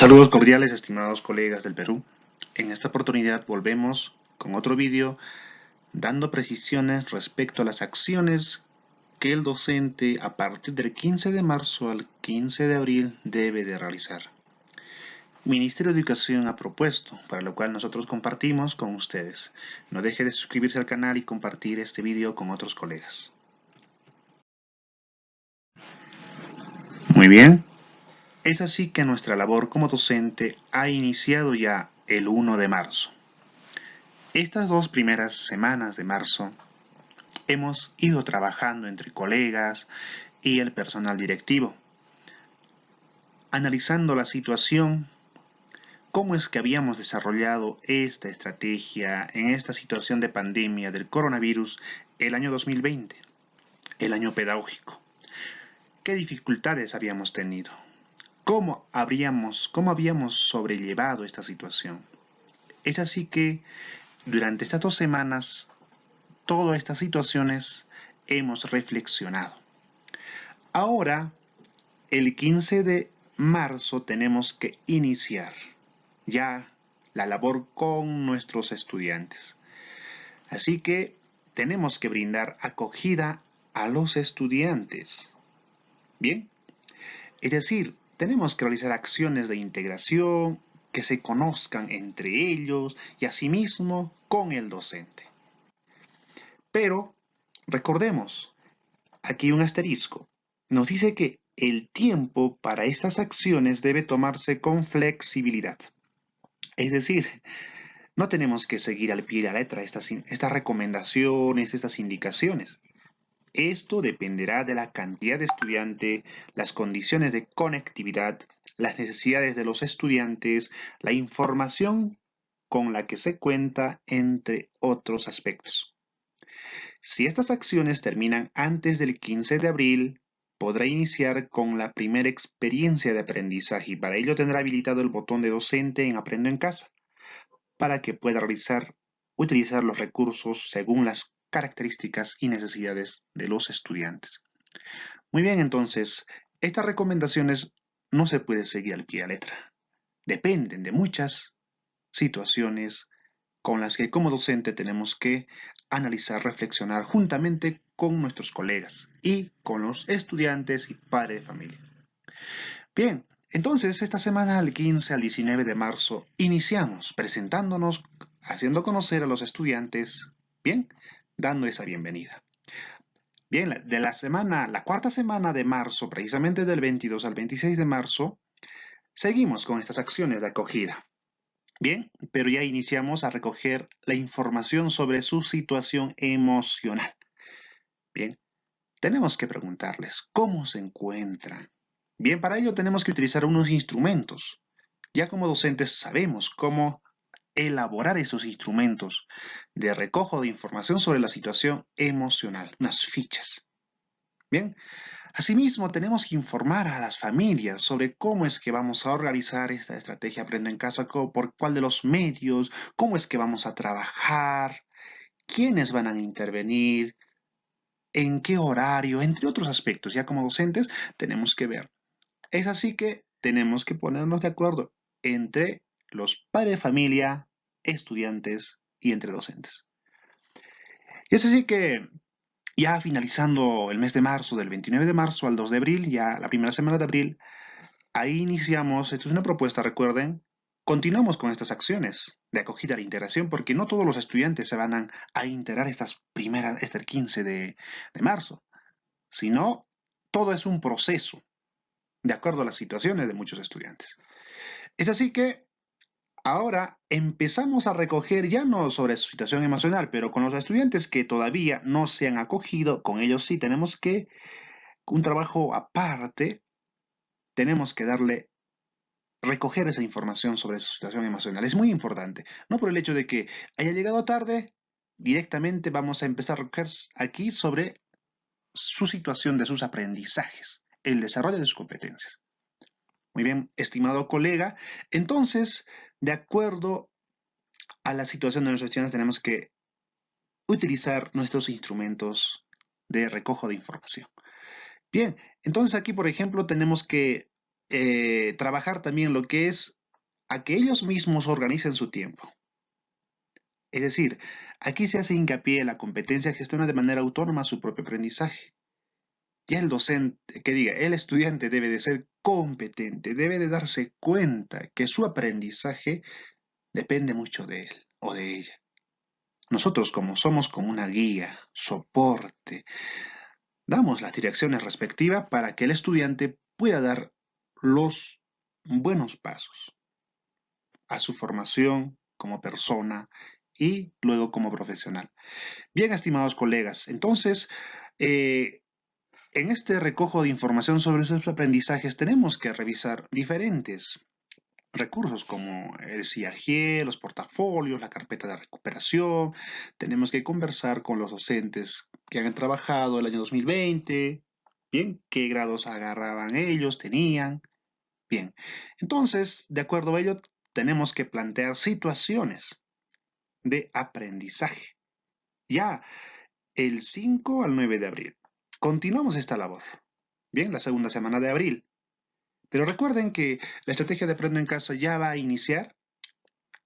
Saludos cordiales, estimados colegas del Perú. En esta oportunidad volvemos con otro vídeo dando precisiones respecto a las acciones que el docente a partir del 15 de marzo al 15 de abril debe de realizar. Ministerio de Educación ha propuesto, para lo cual nosotros compartimos con ustedes. No deje de suscribirse al canal y compartir este vídeo con otros colegas. Muy bien. Es así que nuestra labor como docente ha iniciado ya el 1 de marzo. Estas 2 primeras semanas de marzo hemos ido trabajando entre colegas y el personal directivo, analizando la situación, cómo es que habíamos desarrollado esta estrategia en esta situación de pandemia del coronavirus el año 2020, el año pedagógico. ¿Qué dificultades habíamos tenido? ¿Cómo habíamos sobrellevado esta situación? Es así que durante estas 2 semanas, todas estas situaciones hemos reflexionado. Ahora, el 15 de marzo tenemos que iniciar ya la labor con nuestros estudiantes. Así que tenemos que brindar acogida a los estudiantes. ¿Bien? Es decir, tenemos que realizar acciones de integración que se conozcan entre ellos y asimismo con el docente. Pero, recordemos, aquí un asterisco. Nos dice que el tiempo para estas acciones debe tomarse con flexibilidad. Es decir, no tenemos que seguir al pie de la letra estas recomendaciones, estas indicaciones. Esto dependerá de la cantidad de estudiante, las condiciones de conectividad, las necesidades de los estudiantes, la información con la que se cuenta, entre otros aspectos. Si estas acciones terminan antes del 15 de abril, podrá iniciar con la primera experiencia de aprendizaje y para ello tendrá habilitado el botón de docente en Aprendo en Casa para que pueda utilizar los recursos según las características y necesidades de los estudiantes. Muy bien, entonces, estas recomendaciones no se puede seguir al pie de la letra. Dependen de muchas situaciones con las que como docente tenemos que analizar, reflexionar juntamente con nuestros colegas y con los estudiantes y padres de familia. Bien, entonces esta semana del 15 al 19 de marzo iniciamos presentándonos, haciendo conocer a los estudiantes, bien, dando esa bienvenida. Bien, de la cuarta semana de marzo, precisamente del 22 al 26 de marzo, seguimos con estas acciones de acogida. Bien, pero ya iniciamos a recoger la información sobre su situación emocional. Bien, tenemos que preguntarles cómo se encuentran. Bien, para ello tenemos que utilizar unos instrumentos. Ya como docentes sabemos cómo elaborar esos instrumentos de recojo de información sobre la situación emocional, unas fichas. Bien, asimismo tenemos que informar a las familias sobre cómo es que vamos a organizar esta estrategia Aprendo en Casa, por cuál de los medios, cómo es que vamos a trabajar, quiénes van a intervenir, en qué horario, entre otros aspectos. Ya como docentes tenemos que ver. Es así que tenemos que ponernos de acuerdo entre los padres de familia, estudiantes y entre docentes. Y es así que ya finalizando el mes de marzo, del 29 de marzo al 2 de abril, ya la primera semana de abril, ahí iniciamos, esto es una propuesta, recuerden, continuamos con estas acciones de acogida e integración, porque no todos los estudiantes se van a integrar este 15 de marzo, sino todo es un proceso, de acuerdo a las situaciones de muchos estudiantes. Es así que ahora empezamos a recoger ya no sobre su situación emocional, pero con los estudiantes que todavía no se han acogido, con ellos sí tenemos que, un trabajo aparte, tenemos que recoger esa información sobre su situación emocional. Es muy importante, no por el hecho de que haya llegado tarde, directamente vamos a empezar a recoger aquí sobre su situación de sus aprendizajes, el desarrollo de sus competencias. Muy bien, estimado colega, entonces, de acuerdo a la situación de nuestros estudiantes, tenemos que utilizar nuestros instrumentos de recojo de información. Bien, entonces aquí, por ejemplo, tenemos que trabajar también lo que es a que ellos mismos organicen su tiempo. Es decir, aquí se hace hincapié en la competencia de gestionar de manera autónoma su propio aprendizaje. Ya el docente, que diga, el estudiante debe de ser competente, debe de darse cuenta que su aprendizaje depende mucho de él o de ella. Nosotros, como somos como una guía, soporte, damos las direcciones respectivas para que el estudiante pueda dar los buenos pasos a su formación como persona y luego como profesional. Bien, estimados colegas, entonces, en este recojo de información sobre sus aprendizajes tenemos que revisar diferentes recursos como el CIAG, los portafolios, la carpeta de recuperación. Tenemos que conversar con los docentes que han trabajado el año 2020. Bien, qué grados agarraban ellos, tenían. Bien, entonces, de acuerdo a ello, tenemos que plantear situaciones de aprendizaje. Ya el 5 al 9 de abril. Continuamos esta labor. Bien, la segunda semana de abril. Pero recuerden que la estrategia de Aprendo en Casa ya va a iniciar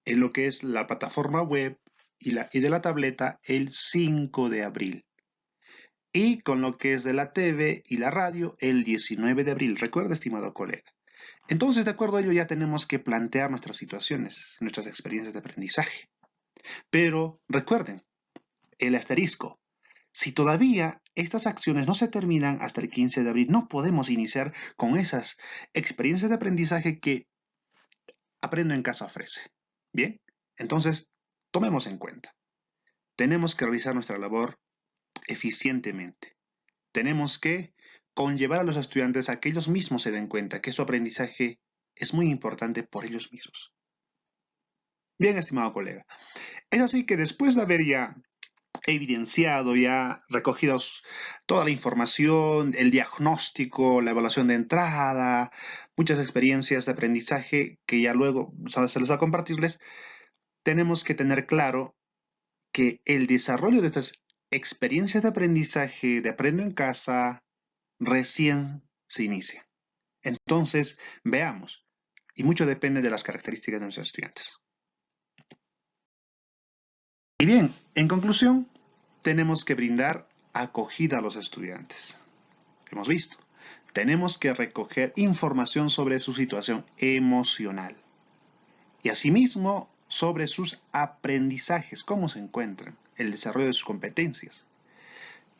en lo que es la plataforma web y de la tableta el 5 de abril. Y con lo que es de la TV y la radio el 19 de abril. Recuerda, estimado colega. Entonces, de acuerdo a ello, ya tenemos que plantear nuestras situaciones, nuestras experiencias de aprendizaje. Pero recuerden, el asterisco. Si todavía estas acciones no se terminan hasta el 15 de abril, no podemos iniciar con esas experiencias de aprendizaje que Aprendo en Casa ofrece. Bien, entonces tomemos en cuenta. Tenemos que realizar nuestra labor eficientemente. Tenemos que conllevar a los estudiantes a que ellos mismos se den cuenta que su aprendizaje es muy importante por ellos mismos. Bien, estimado colega. Es así que después de haber ya evidenciado, ya recogidos toda la información, el diagnóstico, la evaluación de entrada, muchas experiencias de aprendizaje que ya luego se les va a compartirles, tenemos que tener claro que el desarrollo de estas experiencias de aprendizaje de Aprendo en Casa recién se inicia. Entonces, veamos, y mucho depende de las características de nuestros estudiantes. Y bien, en conclusión, tenemos que brindar acogida a los estudiantes. Hemos visto, tenemos que recoger información sobre su situación emocional y asimismo sobre sus aprendizajes, cómo se encuentran, el desarrollo de sus competencias.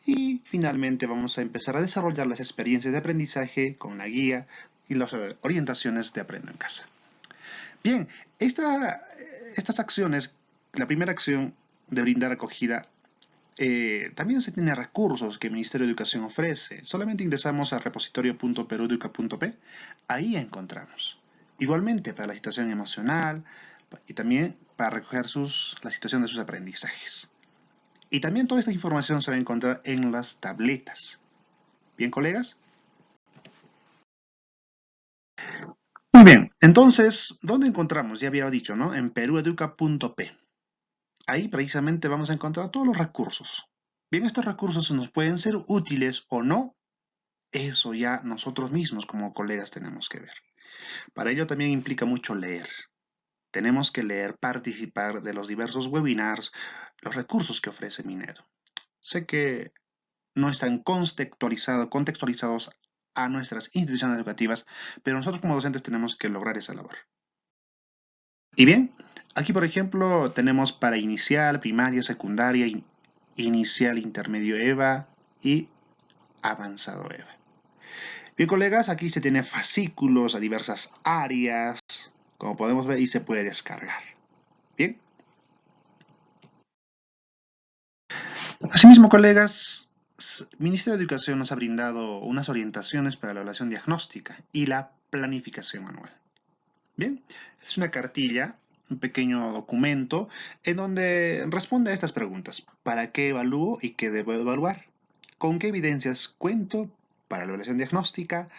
Y finalmente vamos a empezar a desarrollar las experiencias de aprendizaje con la guía y las orientaciones de Aprendo en Casa. Bien, estas acciones, la primera acción de brindar acogida, también se tiene recursos que el Ministerio de Educación ofrece. Solamente ingresamos a repositorio.perueduca.p, ahí encontramos. Igualmente para la situación emocional y también para recoger la situación de sus aprendizajes. Y también toda esta información se va a encontrar en las tabletas. ¿Bien, colegas? Muy bien, entonces, ¿dónde encontramos? Ya había dicho, ¿no? En perueduca.p. Ahí precisamente vamos a encontrar todos los recursos. Bien, estos recursos nos pueden ser útiles o no. Eso ya nosotros mismos como colegas tenemos que ver. Para ello también implica mucho leer. Tenemos que leer, participar de los diversos webinars, los recursos que ofrece Minedo. Sé que no están contextualizados a nuestras instituciones educativas, pero nosotros como docentes tenemos que lograr esa labor. Y bien, aquí por ejemplo tenemos para inicial, primaria, secundaria, inicial, intermedio EVA y avanzado EVA. Bien, colegas, aquí se tiene fascículos a diversas áreas, como podemos ver, y se puede descargar. Bien. Asimismo, colegas, el Ministerio de Educación nos ha brindado unas orientaciones para la evaluación diagnóstica y la planificación anual. Bien, es una cartilla, un pequeño documento en donde responde a estas preguntas. ¿Para qué evalúo y qué debo evaluar? ¿Con qué evidencias cuento para la evaluación diagnóstica?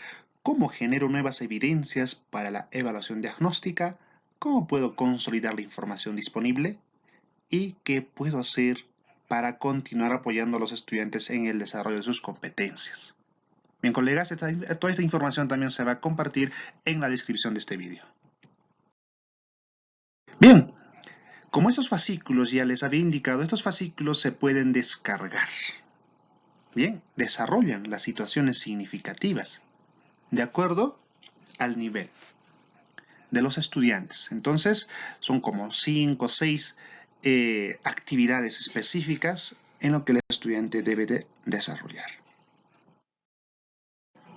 ¿Cómo genero nuevas evidencias para la evaluación diagnóstica? ¿Cómo puedo consolidar la información disponible? ¿Y qué puedo hacer para continuar apoyando a los estudiantes en el desarrollo de sus competencias? Bien, colegas, toda esta información también se va a compartir en la descripción de este vídeo. Bien, como esos fascículos ya les había indicado, estos fascículos se pueden descargar. Bien, desarrollan las situaciones significativas de acuerdo al nivel de los estudiantes. Entonces, son como 5 o 6 actividades específicas en lo que el estudiante debe de desarrollar.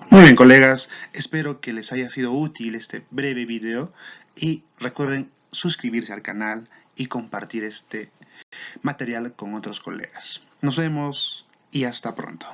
Muy bien, colegas, espero que les haya sido útil este breve video y recuerden suscribirse al canal y compartir este material con otros colegas. Nos vemos y hasta pronto.